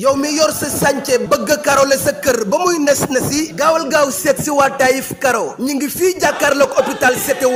yow mi yor sa sànce bëgg karole sa kër ba muy nes na si gaawal gaaw seet si waa Taïf Karo ñu ngi fii jàkkaarloog hôpital CTO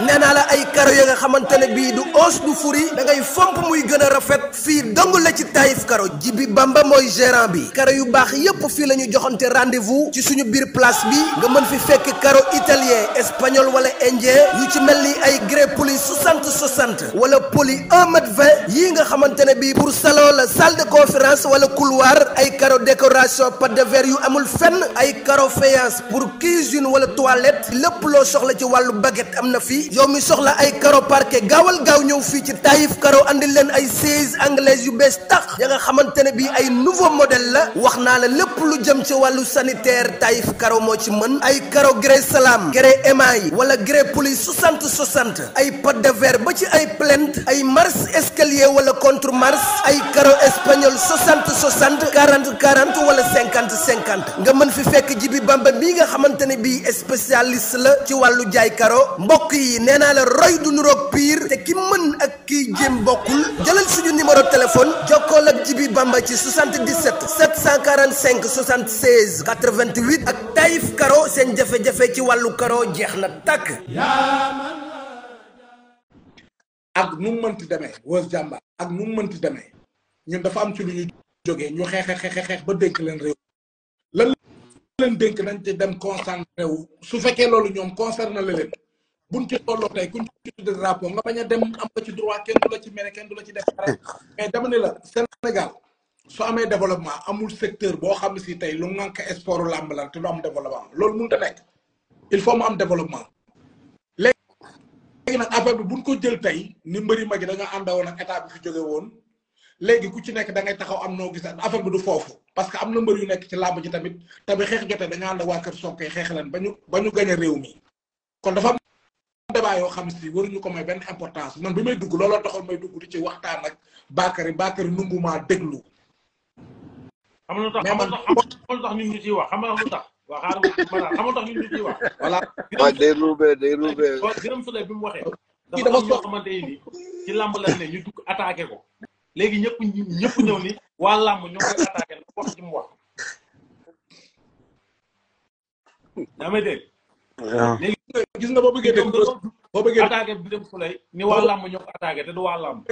nee naa la ay karo ya nga xamante ne bii du os du furi da ngay fomp muy gën a rafet fii dong la ci Taïf Karo Jibi Bamba mooy gérant bi karo yu baax yépp fii la ñu joxante rendez-vous ci suñu biir place bi nga mën fi fekk karo italien espagnol wala indien yu ci mel ni ay grès poli 60-60 wala poli 1m20 yii nga xamante ne bii pour salon la salle de conférence wala couloir ay carreau décoration pâte de verre yu amul fenn ay carreau faïence pour cuisine wala toilette lépp loo soxla ci wàllu baguette am na fii yow mi soxla ay carreau parquet gaawal gaaw ñëw fii ci Taïf Karo andil leen ay sièges anglaises yu bees tax ya nga xamante ne bii ay nouveau modèle la wax naa la lépp lu jëm ci wàllu sanitaire Taïf Karo moo ci mën ay carreau grès salam grès émail wala grès poli 60-60 ay pâte de verre ba ci ay plinthe ay marche escalier wala contre marche ay carreau espagnol 60-60 40-40 wala 50-50 nga mën fi fekk Jibi Bamba bii nga xamante ne bii spécialiste la ci wàllu jaay karo mbokk yi nee naa la roy du nuroog pire te ki mën ak kiy jéem bokkul jëlal suñu numéro téléphone jokkool ak Jibi Bamba ci 77 745 76 88 ak Taïf Karo seen jafe-jafe ci wàllu karo jeex na tàkk. ak nu mu mënti demee Weuz Diambar ak nu mu mënti demee ñun dafa am ci lu ñu jógee ñu xeex ba dénk leen réew lan leen dénk nañ ci dem concentré wu su fekkee loolu ñoom concerné la leen buñ ci tolloo tey kuñ ci tudde drapeau nga bañ a dem am nga ci droit kenn du la ci mere kenn du la ci def dara mais dama ne la Sénégal su amee développement amul secteur boo xam ne si tey lu ngànk sport làmb la te du am développement loolu mënut a nekk il faut mu am développement léegi nag affaire bi buñ ko jël tey ni mbëri mag yi da nga àndawoon ak état bi fi jóge woon léegi ku ci nekk da ngay taxaw am noo gis affaire bi du foofu parce que am na mbër yu nekk ci làmb ji tamit xeex jotee da nga ànd ak waa kër Sonko xeex leen ba ñu gañ a réew mi kon dafa am débat yoo xam si waruñu ko may benn importance man bi may dugg looloo taxoon may dugg di ci waxtaan ak Bakary nungu maa déglu. xam nga lu tax ñun ñu ciy wax xam nga lu tax waa xaaral xam nga tax ñun ñu ciy wax. voilà day ruubee. Birame Souleye bi mu waxee. dafa am ñoo xamante ni ci làmb la ne ñu dugg attaqué ko. léegi ñëpp ñëw ni waa làmb ñoo koy attaqué la wax ci mu wax. yaa may dégg. léegi gis nga boo bëggee dégg boo bëggee attaqué Birame Souleye ni waa làmb ñoo ko attaqué te du waa làmb.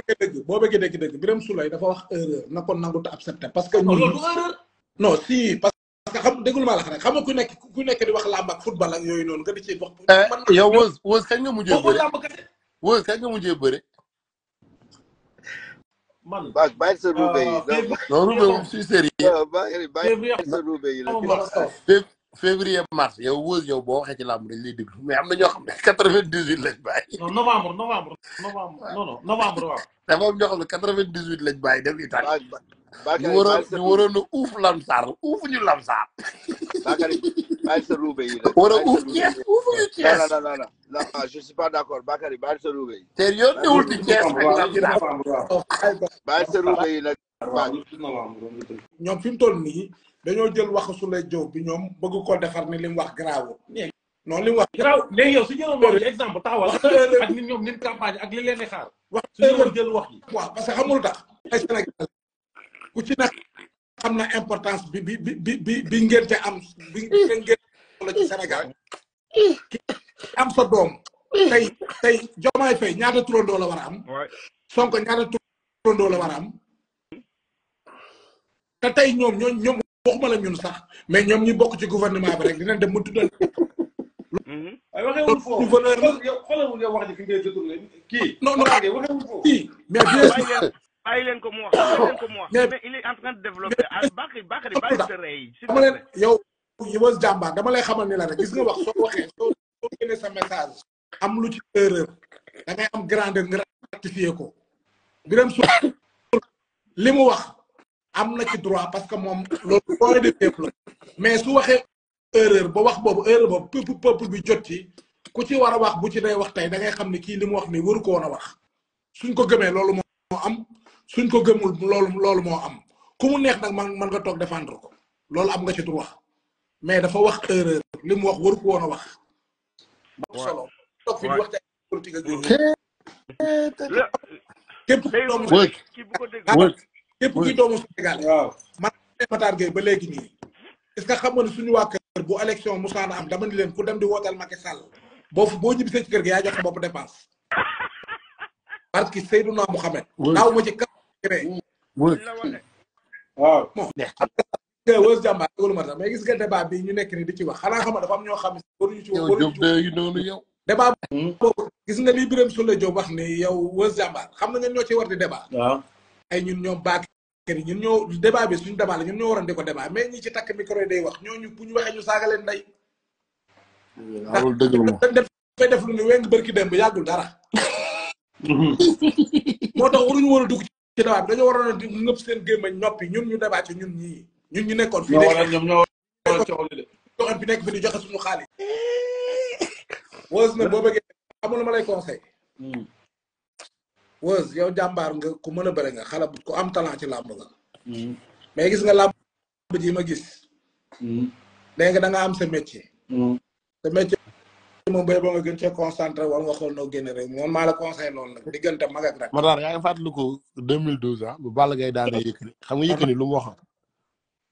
boo bëggee dégg Birame Souleye dafa wax erreur na ko nangu te accepté parce que. loolu du erreur. non si parce que xam déglu maa la xam ne xam nga ku nekk di wax làmb ak football ak yooyu noonu nga di ci wax. yow Weuz kañ nga mujjee bëre Weuz kañ nga mujjee bëre. man bàyyi sa ruube yi. non ruube moom si sérieux. bàyyi sa ruube yi février mars yow Weuz yow boo waxee ci làmb dañ lay déglu mais am na ñoo xam ne 98 lañ bàyyi. non novembre non novembre waaw. dafa am ñoo xam ne 98 lañ bàyyi dem Italie. ñu waroon a uuf lamsaar uuf ñu lamsaar. Bakary bàyyi sa ruube yi nag. war a uuf Thiès uufuñu Thiès. non je suis pas d'accord Bakary bàyyi sa ruube yi. te yoon newul ci Thiès bàyyi sa ruube yi nag. ñoom fi mu toll nii dañoo jël wax Souleye Diop bi ñoom bëgg ko defar ni li mu wax garaawul. non li mu wax garaaw léegi yow su jëloon loolu exemple taxawal ak nit ñoom nit campagne ak li leen di xaar. wax su jëloon jël wax ji. waaw parce que xamul tax ay Sénégal ku ci nekk xam na importance bi ngeen ca am bi ngeen la ci Sénégal ki am sa doom tey Diomaye Faye ñaata turandoo la war a am Sonko ñaata turandoo la war a am te tey ñoom waxuma la ñun sax mais ñoom ñi bokk ci gouvernement bi rek dinañ dem mu tuddal waaye waxewul foofu xoolal yow wax ji fi ngay détourné kii non waxewul foofu kii mais bàyyi leen ko mu wax mais il est en train de développer Bakary bàyyi sa rey dama leen yow Weuz Diambar dama lay xamal ni la rek gis nga wax soo waxee soo génnee sa message am lu ci erreur da ngay am grandeur nga rectifier ko Birame Souleye li mu wax am na ci droit parce que moom loolu point de dépôt la mais su waxee erreur ba wax boobu erreur boobu peuple bi jot ci ku ci war a wax bu ci day wax tey da ngay xam ne kii li mu wax ni waru ko woon a wax suñ ko gëmee loolu moo am suñ ko gëmul loolu moo am ku mu neex nag man nga toog défendre ko loolu am nga ci droit mais dafa wax erreur li mu wax waru ko woon a wax. solo toog fi di wax politique ak yooyu. képp kuy doomu Sénégal. waaw man Matar Gueye ba léegi nii. est-ce que xam nga ne suñu waa kër bu élection musaana am dama ni leen ku dem di wooteel Macky Sall boo ñibbisee ci kër gi yaa jox sa bopp dépense. parce que Seydouna Mouhamed. daaw ma ci kàddu waaw bon. Weuz Diambar déglu ma sax mais gis nga débat bi ñu nekk ni di ci wax xanaa xam nga dafa am ñoo xam ne waruñu ci wax. débat boobu gis nga li Birame Souleye Diop wax ni yow Weuz Diambar xam na ñun ñoo ci war di débat. waaw ay ñun ñoom Bakary ñun ñoo débat bi suñu débat la ñun ñoo waroon di ko débat mais ñi ci takk micro yi day wax ñooñu bu ñu waxee ñu saaga leen ndey. waaw dëgg la moom dafay def lu ni weng bërki dem bi yàggul dara. moo tax waruñu war a dugg ci débat bi dañoo waroon a ngëpp seen gémmañ noppi ñun ñu débat ci ñun ñii ñun ñu nekkoon fii ñoom ñoo waroon coow li de. joxoon fi nekk fi di joxe suñu xaalis. Weuz nag boo bëggee amul ma lay conseil. Weuz yow jàmbaar nga ku mën a bëre nga xale ku am talent ci làmb nga. mais gis nga làmb ji ma gis. dégg nga da nga am sa métier. sa métier moom béy ba nga gën cee concentré wala nga xool noo génne rek moom maa la conseil loolu nag diggante mag ak rek. Matar yaa ngi fàttaliku 2012 ah bu Balla Gaye daane Yékini xam nga Yékini lu mu waxoon.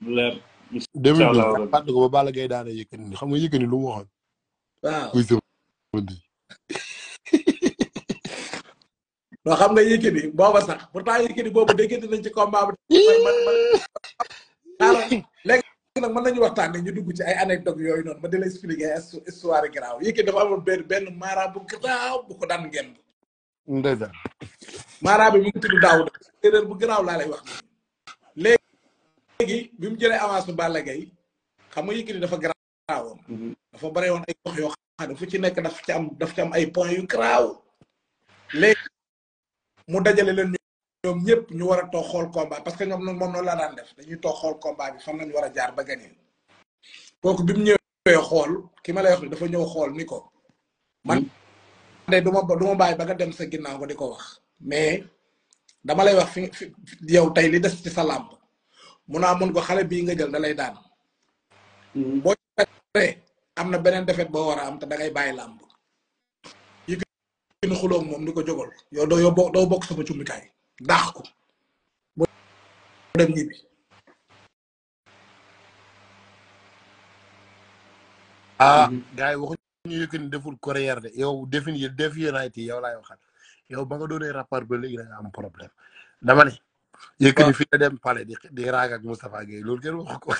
leer. 2012 fàttaliku ba Balla Gaye daane Yékini xam nga Yékini lu mu waxoon. waaw kuy sama ndi. loo xam nga Yékini booba sax pourtant Yékini boobu déggante nañ ci combat bi. léegi nag mën nañu waxtaanee ñu dugg ci ay anecdote yooyu noonu ma di la expliquer histoire garaaw Yékini dafa amoon benn maara bu garaaw bu ko daan ngeen. ndeysaan. maara bi mu ngi tudd Daouda séeréer bu garaaw laa lay wax. léegi bi mu jëlee avance bu Balla Gaye xam nga Yékini dafa garaawoon. dafa bare woon ay gox yoo xam ne fu ci nekk daf ci am ay points yu garaaw. léegi mu dajale leen ñoom ñëpp ñu war a toog xool combat parce que ñoom moom noonu la daan def dañuy toog xool combat bi fan lañu war a jaar ba gagné. kooku bi mu ñëwee xool ki ma lay wax dafa ñëw xool ni ko. man de du ma bàyyi ba nga dem sa ginnaaw ko di ko wax. mais dama lay wax fi yow tey li des ci sa làmb mun naa mun ko xale bii nga jël da lay daan. boo ci am na beneen defet boo war a am te da ngay bàyyi làmb. Yékini xuloo moom ni ko jógal yow doo bokk sama cummikaay daax ko boo dem ñibbi. gars yi waxuñu Yékini deful coréer de yow defi nayti yow laay waxal yow ba nga doonee rapport ba léegi da nga am problème dama ne. Yékini fi la dem palais di raag ak Moustapha Gueye loolu kenn waxu ko.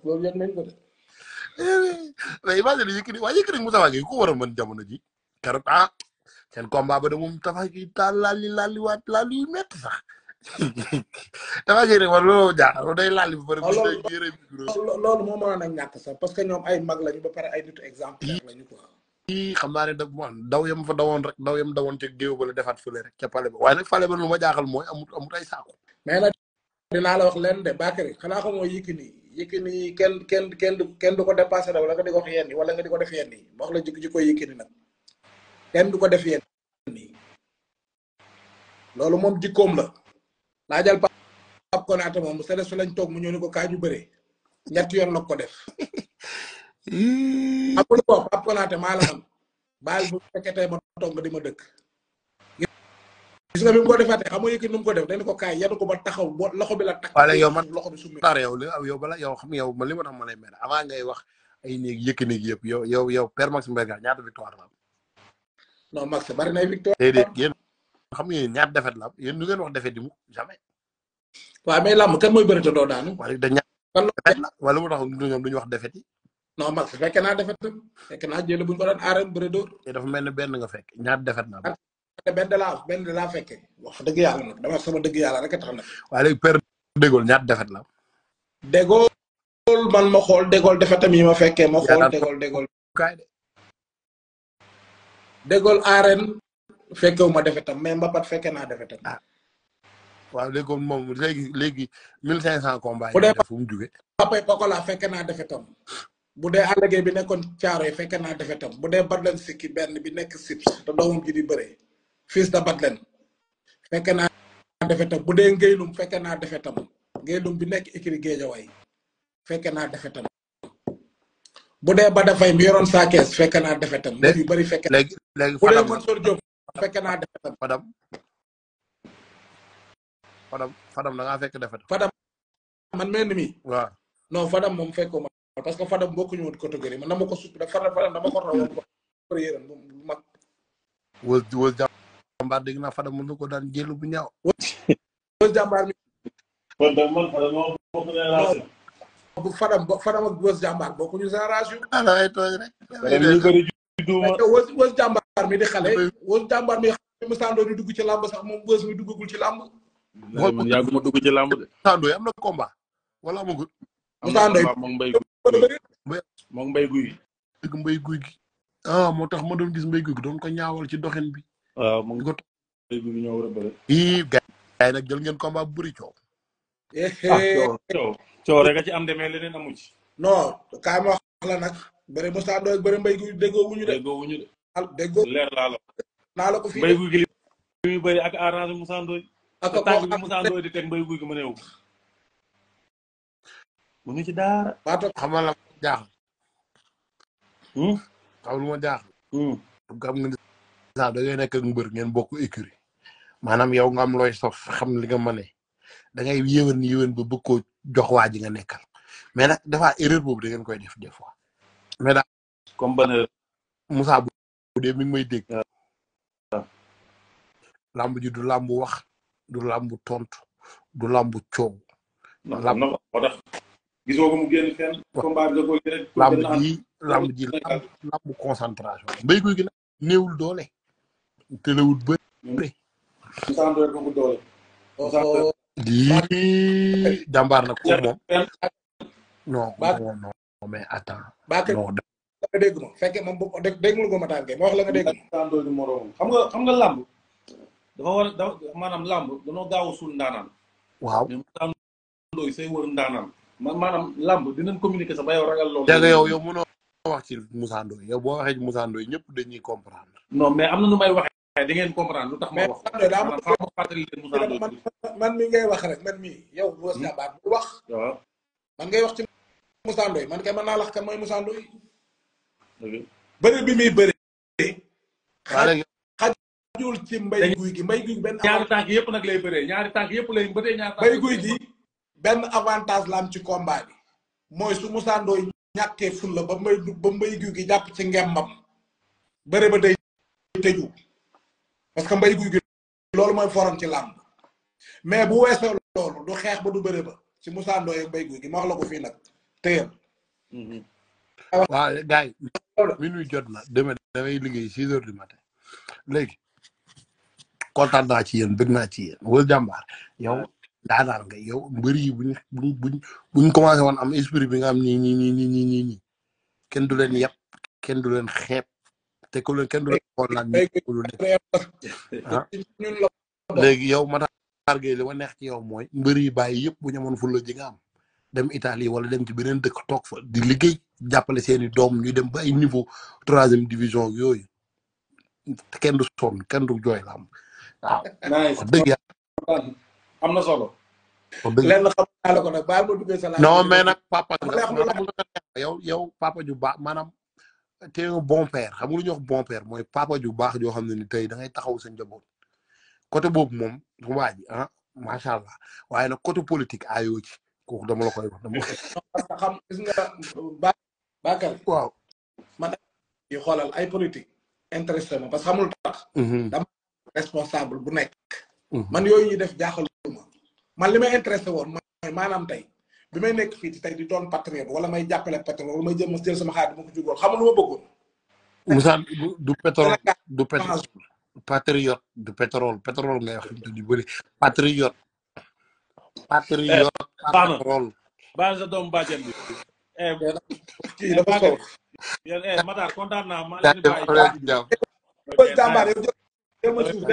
loolu yëg nañ ko de. mais imagine Yékini waaye Yékini ak Moustapha Gueye ku war a mën jamono ji keroog seen combat ba de moom Moustapha Gueye taal laali waat laali yu métti sax Moustapha Gueye rek war looloo jaaxal day laali ba pare. loolu moo mënoon a ñàkk sax parce que ñoom ay mag lañu ba pare ay nitu exemplaire lañu quoi. xam naa ne daw yam fa dawoon rek daw yam dawoon ca géew ba la defaat fële rek ca pale ba waaye nag fale ba lu ma jaaxal mooy amut ay saako. mais nag dinaa la wax leen de Bakary xanaa xamoo Yékini kenn du ko dépassé da wala nga di ko wax yenn yi wala nga di ko def yenn yi wax la jikko Yékini nag kenn du ko def yenn yi loolu moom jikkoom la laajal Pape Konaté moom bu sedes fi lañ toog mu ñëw ni ko kaa ñu bëree ñetti yoon la ko def. amul ko Pape Konaté maa la xam baal bu fekkee tey ma toog nga di ma dëkk. gis nga bi mu ko defaatee xam nga Yékini nu mu ko def dañ ko kaay yatu ko ba taxaw loxo bi la takk. wala yow man loxo bi summi. yow bala yow xam yow man li ma tax ma lay mel avant ngay wax ay néeg Yékini yëpp yow Père Max Mbergane ñaata victoire la am. non Max bari na victoire. déedéet yéen xam nga ñaata défaite la am yéen du ngeen wax défaite di mu jamais. waaw mais làmb kan mooy bëri te doo daanu. wala da ñaata défaite la wala mu tax ñoom duñu wax défaite yi. non Max fekke naa défaite fekk naa jël buñ ko doon aaree bëri dóor. dafa mel ne benn nga fekk ñaata défaite la am. benn de laa fekkee wax dëgg yàlla nag dama sama dëgg yàlla rek a tax nag. waaye léegi Père Dégol ñaata défaite la am. Dégol man ma xool Dégol defetam yi ma fekkee ma xool Dégol. Dégol arène fekkewu ma defetam mais mbapat fekke naa defetam. waaw léegi moom léegi 1500 combats yi. bu dee fu mu jugee. Papay Pokola fekke naa defetam. bu dee àllagee bi nekkoon caaro yi fekke naa defetam bu dee Badlen Sikki benn bi nekk Sips te doomam ji di bëree. fils de Badlen fekke naa defetam bu dee Ngeylum fekke naa defetam Ngeylum bi nekk écurie Guédiawaye fekke naa defetam bu dee ba dafay mi yoroon saa kees fekk naa defetam mbër yu bëri fekk léegi bu dee Mansour Diop fekk naa defetam Fadam da ngaa fekk defetam Fadam man mel ni mi waaw non Fadam moom fekkoo ma parce que Fadam bokkuñu woon catégorie man dama ko supp da Fadam dama ko rawoon ko yéeram bu mag wës jàmbaar dégg naa Fadam mën na ko daan jël bu ñaaw wës jàmbaar mi bu Fadam ak wës jàmbaar bokkuñu génération ay tooñ rek wës jàmbaar mi di xale wës jàmbaar mi Moussa di dugg ci làmb sax moom wës mi duggagul ci làmb man yàgguma dugg ci làmb de Moussa Ndoye am na combat wala amagul Moussa Ndoye moom mbay guy dëgg mbay guy gi ah moo tax ma doon gis mbay guy gi doon ko ñaawal ci doxin bi waaw mu ngi ko mbay guy gi ñoo war a bëre gars yi nag jël ngeen combat bu bëri coow coow rek a ci am demee leneen amu ci non kaay ma wax la nag bëri Moussa Ndoye bëri mbay guy déggoo wuñu de déggoo leer laa la naa la ko fii mbay guy gi li muy bëri ak arrangé Moussa Ndoye te tànk bi Moussa Ndoye di teg mbay guy gi ma neew mu ngi ci daara xamal la jaaxal xam lu ma jaaxal xam nga saa da ngay nekk ak mbër ngeen bokk écurie maanaam yow nga am looy sof xam li nga mëne da ngay yéwén ba bëgg koo jox waa ji nga nekkal mais nag dafa erreur boobu da ngeen koy def des fois mais daal comme ban erreur Moussa bu dee mi ngi may dégg lamb ji du lamb wax du lamb tontu du lamb coow lamb moo tax gisoo ko mu génn fenn combat bi da ko rek lamb ji lamb concentration mbay guy gi nag néewul doole telewul bëri Moussa Ndoye ko doole lii jàmbaar na ko moom non mais attends non nga dégg ma fekkee moom bu déggul ko ma tànkee ma wax la nga dégg Moussa Ndoye du moroom xam nga lamb dafa war a maanaam lamb dañoo gaaw a suul ndaanaan waaw Moussa Ndoye say wër ndaanaan maanaam lamb dinañ communiquer sax ba yow ragal loolu dégg yow mënoo wax ci Moussa Ndoye yow boo waxee ci Moussa Ndoye ñëpp dañuy comprendre non mais am na nu may waxee di ngeen comprendre lu tax ma wax ma fàttali leen Moussa Ndoye man mi ngay wax rek man mi yow wës jàmbaar bu wax waaw man ngay wax ci Moussa Ndoye man kay mën naa la kan mooy Moussa Ndoye bëri bi muy bëri xajul ci mbay guy gi benn ñaari tànk yëpp nag lay bëree ñaari tànk yëpp lay bëree ñaari tànk mbay guy gi benn avantage la am ci combat bi mooy su Moussa Ndoye ñàkkee ful la ba mbay guy gi jàpp ci ngembam bëre ba day tëju parce que mbay guy gi loolu mooy forom ci làmb mais bu weesoo loolu du xeex ba du bëre ba ci Moussa Ndoye ak mbay guy gi ma wax la ko fii nag téyam waaw gars yi minuit jot na demain damay liggéey 6 heures du matin léegi kontaan naa ci yéen bëgg naa ci yéen wala jàmbaar yow daanaan nga yow mbër yi buñ commencé woon am esprit bi nga am nii kenn du leen yàpp kenn du leen xeeb te ku leen kenn du leen xool naan lu nekk léegi yow Matar Gueye li ma neex ci yow mooy mbër yi bàyyi yëpp bu ñu amoon fulla ji nga am dem Italie wala dem ci beneen dëkk toog fa di liggéey jàppale seeni doom ñu dem ba ay niveau 3e division yooyu te kenn du sonn kenn du jooy la am waaw. dëgg yàlla am na solo. lenn xam naa la ko nag baal ma duggee sa laaj. non mais nag papa yow papa ju baax maanaam te un bon père xam nga lu ñuy wax bon père mooy papa ju baax joo xam ne ni tey da ngay taxaw sa njaboot côté boobu moom waa ji macha allah waaye nag côté politique ayoo ci. kooku dama la koy wax dama parce que xam gis nga Bakary waaw man yi xoolal ay politique intéressé ma parce que xamul tax dama responsable bu nekk man yooyu ñuy def jaaxaluma man li may intéressé woon mooy maanaam tey bi may nekk fii ci tey di doon patriote wala may jàppale pétrole wala may jël sama xaalis ma ko jugoon xamul lu ma bëggoon Moussa du pétrole du pétrole patriote du pétrole ngay wax du bëri patriote baax sa doom bàjjen bi kii dafa sow Matar kontaan naa ma leen di bàyyi jàmbaar yow jël ma suuf